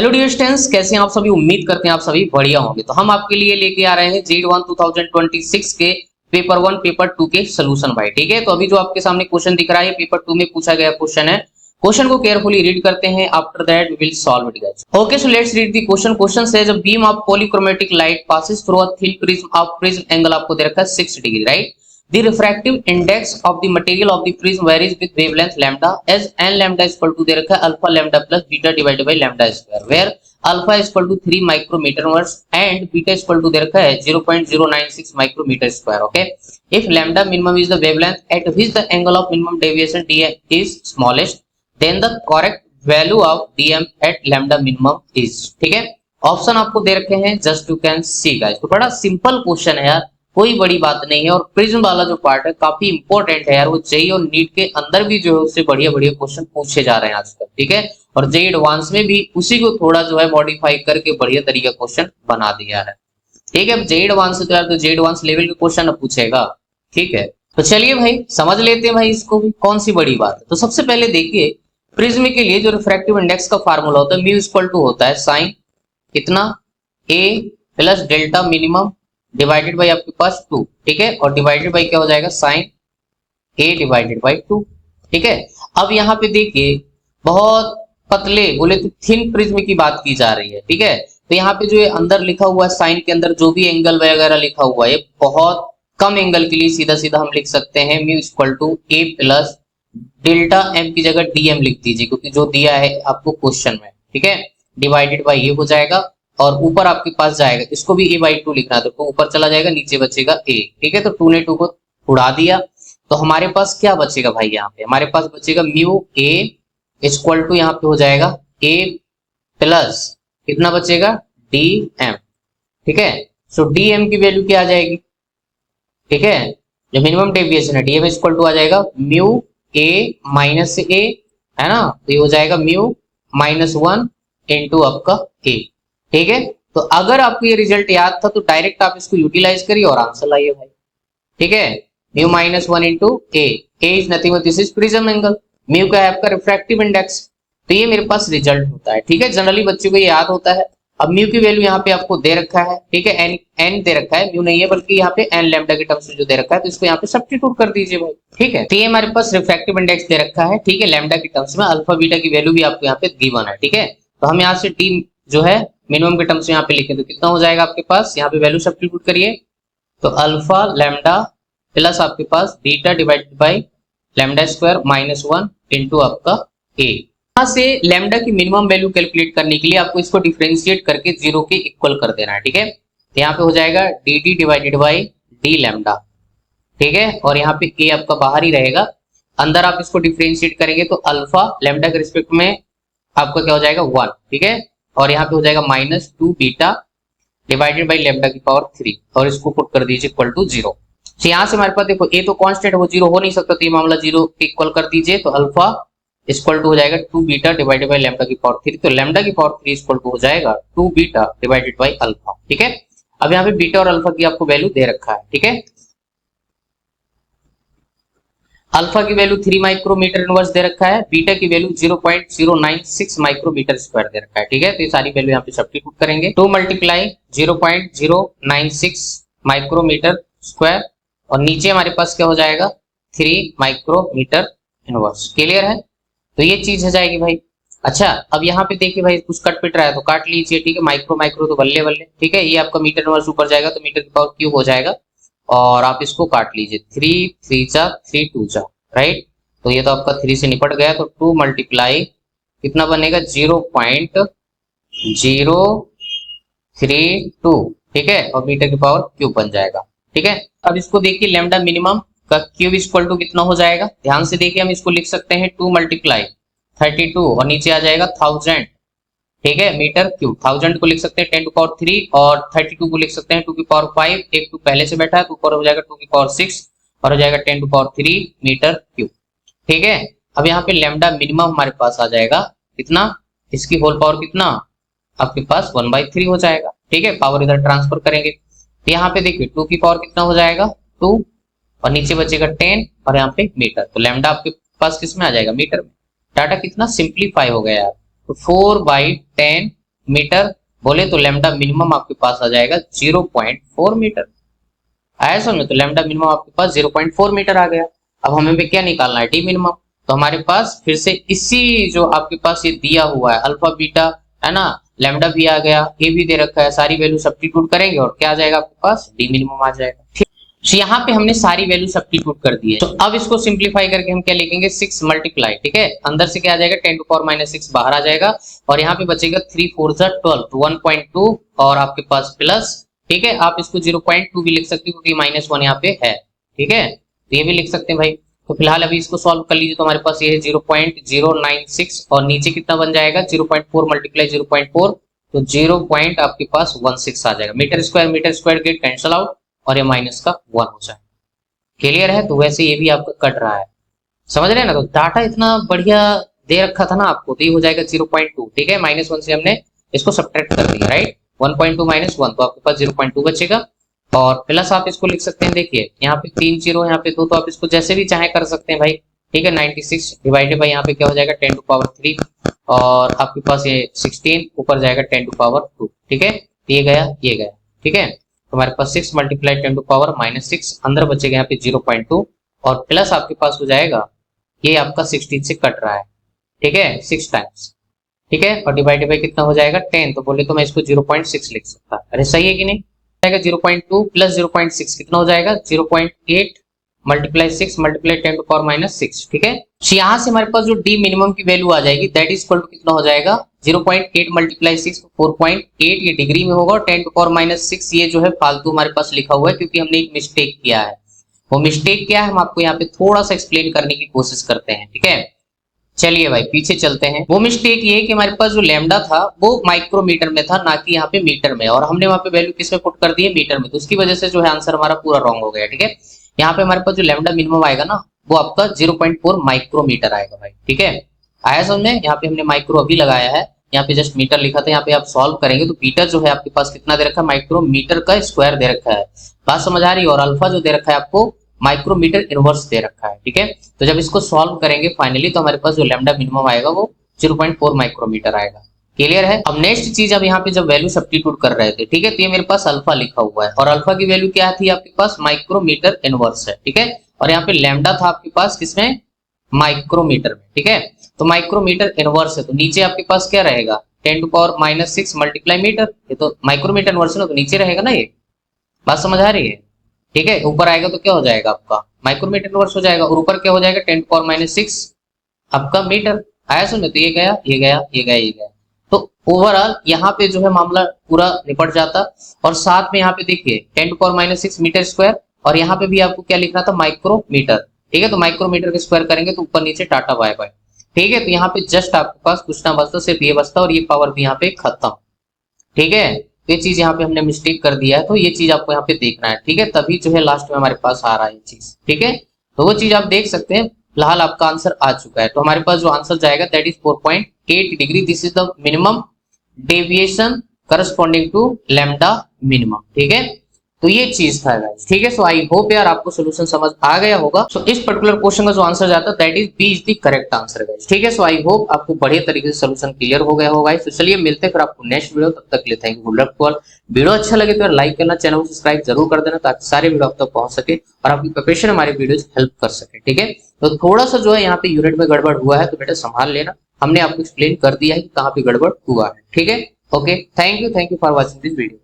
Hello dear students, कैसे हैं आप सभी। उम्मीद करते हैं आप सभी बढ़िया होंगे। तो हम आपके लिए लेके आ रहे हैं JEE 2026 के पेपर 1 पेपर 2 के सॉल्यूशन भाई। ठीक है, तो अभी जो आपके सामने क्वेश्चन दिख रहा है पेपर 2 में पूछा गया क्वेश्चन है। क्वेश्चन को केयरफुली रीड करते हैं, after that we will solve it guys. Okay, so let's read the question. Question says a beam of polychromatic light passes through a thin prism of prism angle आपको दे रखा है 6 degree, right. The refractive index of the material of the prism varies with wavelength lambda as n lambda is equal to दे रखा है alpha lambda plus beta divided by lambda square where alpha is equal to 3 micrometer and beta is equal to दे रखा है 0.096 micrometer square. Okay, if lambda minimum is the wavelength at which the angle of minimum deviation dm is smallest, then the correct value of dm at lambda minimum is। ठीक है, option आपको दे रखे हैं, just you can see guys. तो बड़ा simple question है यार, कोई बड़ी बात नहीं है। और प्रिज्म वाला जो पार्ट है काफी इंपॉर्टेंट है यार, वो जेई और नीट के अंदर भी जो है उससे बढ़िया बढ़िया क्वेश्चन पूछे जा रहे हैं आजकल। ठीक है, और जेई एडवांस में भी उसी को थोड़ा जो है मॉडिफाई करके बढ़िया तरीका क्वेश्चन बना दिया है। ठीक है, अब जेई एडवांस से तो यार तो जेई एडवांस लेवल के क्वेश्चन पूछेगा। ठीक है, तो चलिए भाई समझ लेते हैं भाई इसको भी, कौन सी बड़ी बात है। तो सबसे पहले देखिए, प्रिज्म के लिए जो रिफ्रैक्टिव इंडेक्स का फार्मूला होता है म्यू इक्वल टू होता है साइन कितना A plus delta minimum divided by आपके पास 2। ठीक है, और डिवाइडेड बाई क्या हो जाएगा साइन ए डिवाइडेड बाई 2। ठीक है, अब यहाँ पे देखिए बहुत पतले बोले तो थिन प्रिज्म की बात की जा रही है। ठीक है, तो यहाँ पे जो ये अंदर लिखा हुआ है साइन के अंदर जो भी एंगल वगैरह लिखा हुआ है, बहुत कम एंगल के लिए सीधा सीधा हम लिख सकते हैं mu equal to a plus delta m की जगह डीएम लिख दीजिए, क्योंकि जो दिया है आपको क्वेश्चन में। ठीक है, डिवाइडेड बाई ये हो जाएगा और ऊपर आपके पास जाएगा, इसको भी a/2 लिखना है तो 2 ऊपर चला जाएगा, नीचे बचेगा a। ठीक है, तो 2 ने 2 को उड़ा दिया, तो हमारे पास क्या बचेगा भाई, यहाँ पे हमारे पास बचेगा म्यू a इक्वल टू यहाँ पे हो जाएगा a प्लस कितना बचेगा dm। ठीक है, सो dm की वैल्यू क्या आ जाएगी। ठीक है, जो मिनिमम डेविएशन है dm इक्वल टू आ जाएगा म्यू a माइनस a, है ना, तो ये हो जाएगा म्यू -1 इंटू आपका a। ठीक है, तो अगर आपको ये रिजल्ट याद था तो डायरेक्ट आप इसको यूटिलाइज करिए और आंसर लाइए भाई। ठीक है, mu -1 into A is nothing but this is prism angle, mu का है आपका रिफ्रैक्टिव इंडेक्स, तो ये मेरे पास रिजल्ट होता है। ठीक है, जनरली बच्चों को ये याद होता है। अब म्यू की वैल्यू यहाँ पे आपको दे रखा है। ठीक है, एन दे रखा है, म्यू नहीं है बल्कि यहाँ पे एन लैम्डा के टर्म्स में जो दे रखा है, तो इसको यहाँ पे सब्स्टिट्यूट कर दीजिए भाई। ठीक है, तो ये हमारे पास रिफ्रैक्टिव इंडेक्स दे रखा है। ठीक है, लैम्डा के टर्म्स में अल्फा बीटा की वैल्यू भी आपको यहाँ पे गिवन है। ठीक है, तो हम यहाँ से डी जो है मिनिमम के टर्म्स में यहाँ पे लिखे तो कितना हो जाएगा आपके पास, यहाँ पे वैल्यू सब्स्टिट्यूट करिए तो अल्फा लैम्डा प्लस आपके पास beta divided by lambda square -1 into आपका ए। यहाँ से लैम्डा की मिनिमम वैल्यू कैलकुलेट करने के लिए आपको इसको डिफरेंशिएट करके 0 के इक्वल कर देना है। ठीक है, तो यहाँ पे हो जाएगा D D divided by D lambda. ठीक है, और यहाँ पे ए आपका बाहर ही रहेगा, अंदर आप इसको डिफरेंशिएट करेंगे तो अल्फा लैम्डा के रिस्पेक्ट में आपका क्या हो जाएगा 1। ठीक है, और यहाँ पे हो जाएगा -2 बीटा डिवाइडेड बाई लैम्डा की पावर 3 और इसको पुट कर दीजिए इक्वल टू 0। तो यहाँ से हमारे पास देखो ए तो कांस्टेंट है, वो 0 हो नहीं सकता, तो ये मामला 0 के इक्वल कर दीजिए, तो अल्फा इक्वल टू हो जाएगा 2 बीटा डिवाइडेड बाई लैम्डा की पावर 3, तो लैम्डा की पावर 3 इक्वल टू हो जाएगा 2 बीटा डिवाइडेड बाई अल्फा। ठीक है, अब यहाँ पे बीटा और अल्फा की आपको वैल्यू दे रखा है। ठीक है, अल्फा की वैल्यू 3 माइक्रोमीटर इनवर्स दे रखा है, बीटा की वैल्यू 0.096 माइक्रोमीटर स्क्वायर दे रखा है। ठीक है, तो ये सारी वैल्यू यहाँ पे सब्स्टिट्यूट करेंगे, 2 मल्टीप्लाई 0.096 माइक्रोमीटर स्क्वायर और नीचे हमारे पास क्या हो जाएगा 3 माइक्रोमीटर इनवर्स। क्लियर है, तो ये चीज हो जाएगी भाई। अच्छा, अब यहाँ पे देखिए भाई कुछ कट पिट रहा है तो काट लीजिए। ठीक है, माइक्रो माइक्रो तो बल्ले बल्ले। ठीक है, ये आपका मीटर इनवर्स ऊपर जाएगा तो मीटर की पावर क्यूब हो जाएगा और आप इसको काट लीजिए, 3 3 जा 3 2 जा, राइट। तो ये तो आपका 3 से निपट गया, तो 2 मल्टीप्लाई कितना बनेगा 0.032। ठीक है, और मीटर की पावर क्यूब बन जाएगा। ठीक है, अब इसको देखिए लैम्डा मिनिमम का क्यूब इक्वल टू कितना हो जाएगा, ध्यान से देखिए, हम इसको लिख सकते हैं 2 मल्टीप्लाई 32 और नीचे आ जाएगा 1000। ठीक है, मीटर क्यूब, 1000 को लिख सकते हैं 10 टू पावर 3 और 32 को लिख सकते हैं 2 की पावर 5, एक 2 पहले से बैठा है तो ऊपर हो जाएगा 2 की पावर 6 और हो जाएगा 10 टू पावर 3 मीटर क्यूब। ठीक है, अब यहाँ पे लैम्डा मिनिमम हमारे पास आ जाएगा कितना, इसकी होल पावर कितना आपके पास 1/3 हो जाएगा। ठीक है, पावर इधर ट्रांसफर करेंगे तो यहाँ पे देखिए 2 की पावर कितना हो जाएगा 2 और नीचे बचेगा 10 और यहाँ पे मीटर, तो लैम्डा आपके पास किस में आ जाएगा मीटर में। डाटा कितना सिंप्लीफाई हो गया यार, तो 4/10 मीटर बोले तो लैम्डा मिनिमम आपके पास आ जाएगा 0.4 मीटर। आया समझ? तो लैम्डा मिनिमम आपके पास 0.4 मीटर आ गया। अब हमें भी क्या निकालना है, डी मिनिमम। तो हमारे पास फिर से इसी जो आपके पास ये दिया हुआ है अल्फा बीटा है ना, लैम्डा भी आ गया, ए भी दे रखा है, सारी वैल्यू सब्स्टिट्यूट करेंगे और क्या आ जाएगा आपके पास, डी मिनिमम आ जाएगा। ठीक, तो यहाँ पे हमने सारी वैल्यू सब्स्टिट्यूट कर दी है। तो अब इसको सिंप्लीफाई करके हम क्या लिखेंगे, 6 मल्टीप्लाई, ठीक है, अंदर से क्या आ जाएगा 10 टू पावर माइनस 6 बाहर आ जाएगा और यहाँ पे बचेगा 3 4 12 तो 1.2 और आपके पास प्लस, ठीक है, आप इसको 0.2 भी लिख सकते हो क्योंकि -1 यहाँ पे है, ठीक है, तो ये भी लिख सकते हैं भाई। तो फिलहाल अभी इसको सॉल्व कर लीजिए, तो हमारे पास ये है 0.096 और नीचे कितना बन जाएगा 0.4 मल्टीप्लाई 0.4 तो 0. आपके पास 16 आ जाएगा। Metre square get cancel out और ये माइनस का 1 हो जाएगा। क्लियर है? तो वैसे ये भी आपका कट रहा है, समझ रहे हैं ना। तो डाटा इतना बढ़िया दे रखा था ना आपको, तो ये हो जाएगा 0.2, ठीक है, -1 से हमने इसको सब्ट्रैक्ट कर दिया, राइट, 1.2 -1 तो आपके पास 0.2 बचेगा और प्लस आप इसको लिख सकते हैं, देखिए यहाँ पे 3 0 यहाँ पे 2 तो आप इसको जैसे भी चाहे कर सकते हैं भाई, ठीक है, 96 डिवाइडेड बाई यहाँ पे क्या हो जाएगा 10 टू पावर 3 और आपके पास ये 16 ऊपर जाएगा 10 टू पावर 2, ठीक है, ये गया, ठीक है, तो हमारे पास 6 मल्टीप्लाई 10 टू पावर -6 अंदर बचेगा यहाँ पे 0.2 और प्लस आपके पास हो जाएगा ये आपका 16 से कट रहा है, ठीक है, 6 टाइम्स, ठीक है, और डिवाइडेड बाई कितना हो जाएगा 10, तो बोले तो मैं इसको 0.6 लिख सकता, अरे सही है कि नहीं, जाएगा 0.2 प्लस 0.6 कितना हो जाएगा 0.8 मल्टीप्लाई 6 मल्टीप्लाई 10 टू पावर -6, ठीक है। तो यहाँ से हमारे पास जो डी मिनिमम की वैल्यू आ जाएगी दैट इज इक्वल टू कितना हो जाएगा 0.8 मल्टीप्लाई 6 4.8, ये डिग्री में होगा और 10 टू पावर -6 ये जो है फालतू हमारे पास लिखा हुआ है क्योंकि हमने एक मिस्टेक किया है। वो मिस्टेक क्या है हम आपको यहाँ पे थोड़ा सा एक्सप्लेन करने की कोशिश करते हैं, ठीक है। चलिए भाई पीछे चलते हैं। वो मिस्टेक ये है कि हमारे पास जो लैम्डा था वो माइक्रोमीटर में था ना कि यहाँ पे मीटर में, और हमने वहां पे वैल्यू किस में पुट कर दी है, मीटर में, तो उसकी वजह से जो है आंसर हमारा पूरा रॉन्ग हो गया, ठीक है। यहाँ पे हमारे पास जो लैम्डा मिनिमम आएगा ना वो आपका 0.4 माइक्रोमीटर आएगा भाई, ठीक है, आया समझ में। यहाँ पे हमने माइक्रो अभी लगाया है, यहाँ पे जस्ट मीटर लिखा था, यहाँ पे आप सॉल्व करेंगे तो मीटर जो है आपके पास कितना दे रखा है, माइक्रोमीटर का स्क्वायर दे रखा है, बात समझ आ रही है, और अल्फा जो दे रखा है आपको माइक्रोमीटर इनवर्स दे रखा है, ठीक है। तो जब इसको सॉल्व करेंगे फाइनली तो हमारे पास जो लैम्डा मिनिमम आएगा वो 0.4 माइक्रोमीटर आएगा। क्लियर है? अब नेक्स्ट चीज, अब यहाँ पे जब वैल्यू सब्स्टिट्यूट कर रहे थे, ठीक है, तो ये मेरे पास अल्फा लिखा हुआ है और अल्फा की वैल्यू क्या थी आपके पास, माइक्रोमीटर इनवर्स है, ठीक है, और यहाँ पे लैम्डा था आपके पास किसमें, माइक्रोमीटर में, ठीक है। तो माइक्रोमीटर इनवर्स है तो नीचे आपके पास क्या रहेगा 10 टू पावर -6 मल्टीप्लाई मीटर, ये तो माइक्रोमीटर इनवर्स है ना, तो नीचे रहेगा ना, ये बात समझ आ रही है, ठीक है। ऊपर आएगा तो क्या हो जाएगा आपका माइक्रोमीटर इनवर्स हो जाएगा और ऊपर क्या हो जाएगा 10 टू पावर -6 आपका मीटर, आया सुन, तो ये गया, ये गया, ये गया, ये गया, तो ओवरऑल यहाँ पे जो है मामला पूरा निपट जाता। और साथ में यहाँ पे देखिए 10 टू पावर -6 मीटर स्क्वायर और यहाँ पे भी आपको क्या लिखना था, माइक्रोमीटर, ठीक है, तो माइक्रोमीटर के स्क्वायर करेंगे तो ऊपर नीचे टाटा बाय बाय, ठीक है। तो यहाँ पे जस्ट आपके पास कुछ ना बचता, सिर्फ ये बचता और ये पावर भी यहाँ पे खत्म, ठीक है। ये चीज यहाँ पे हमने मिस्टेक कर दिया है, तो ये चीज आपको यहाँ पे देखना है, ठीक है, तभी जो है लास्ट में हमारे पास आ रहा है ये चीज, ठीक है, तो वो चीज आप देख सकते हैं। फिलहाल आपका आंसर आ चुका है, तो हमारे पास जो आंसर जाएगा that is 4.8 degree, this is the minimum deviation corresponding to lambda minimum, ठीक है। तो ये चीज था गाइस, ठीक है। सो आई होप यार आपको सोल्यूशन समझ आ गया होगा। सो इस पर्टिकुलर क्वेश्चन का जो आंसर जाता है that is b is the correct answer guys, ठीक है। सो आई होप आपको बढ़िया तरीके से सोल्यूशन क्लियर हो गया होगा। तो चलिए मिलते हैं फिर आपको नेक्स्ट वीडियो, तब तक के लिए thank you, good luck to all. Video अच्छा लगे तो लाइक करना, चैनल को सब्सक्राइब जरूर कर देना ताकि सारे वीडियो आप तक पहुंच सके और आपकी प्रिपरेशन हमारे वीडियोज हेल्प कर सके, ठीक है। तो थोड़ा सा जो है यहाँ पे यूनिट में गड़बड़ हुआ है तो बेटा संभाल लेना, हमने आपको एक्सप्लेन कर दिया है कि कहाँ पे गड़बड़ हुआ है, ठीक है। Okay, thank you for watching this video.